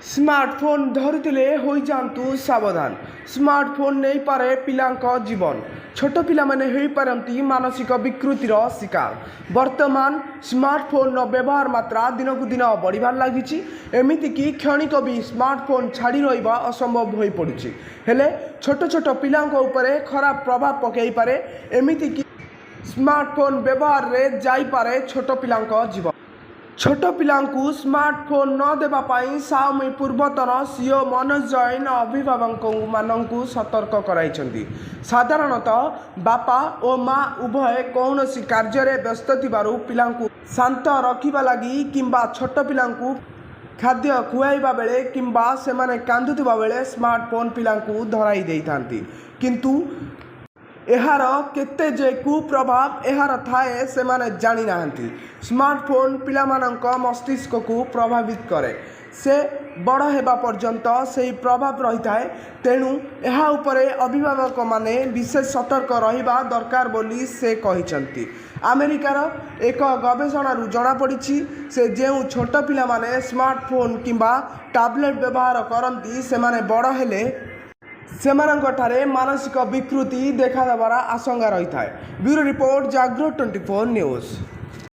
Smartphone धरुले हो जातु सावधान। स्मार्टफोन नहीं पारे पिलांक जीवन। छोट पिला माने होई पारंती मानसिक विकृतिर शिकार। वर्तमान स्मार्टफोन व्यवहार मात्रा दिन को दिन बढ़िबार लागिछि। एमिति कि क्षणिक भी स्मार्टफोन छाड़ी रहिबा असंभव होई पड़ुछि। हेले छोट छोट पिलांक उपरे खराब प्रभाव पकई पारे। एमिति कि स्मार्टफोन व्यवहार रे जाई पारे छोट पिलांक जीवन। छोट पिलांकु स्मार्टफोन न देबा पाई Xiaomi पूर्वतन सीईओ मनोज जैन अभिभावक मानंकु सतर्क कराइछन्ति। साधारणतः बापा और माँ उभय कौनसी कार्य व्यस्त थिबारु पिलांकु शांत रखिबा लागि किंबा छोट पिलांकु खाद्य खुआइबा बेले किंबा सेमाने कांदुथिबा बेले स्मार्टफोन पिलांकु धराई देइथांती। किंतु एहार केते जे कुप्रभाव एहार थाए से माने जानी नाहंती। स्मार्टफोन पिलामानंक मस्तिष्क को प्रभावित करे। से बड़ हेबा पर्यंत से प्रभाव रही थाए। तेणु एहा उपरे अभिभावक माने विशेष सतर्क रहिबा दरकार बोली से कहिसंती। अमेरिकार एक गवेषणारू जना पड़िछि से जेउ छोट पिला माने स्मार्टफोन किंबा टैबलेट व्यवहार करंती से माने बड़ हेले सेमानंकठारे मानसिक विकृति देखा देवार आशंका रही है। ब्यूरो रिपोर्ट जागृत 24 न्यूज।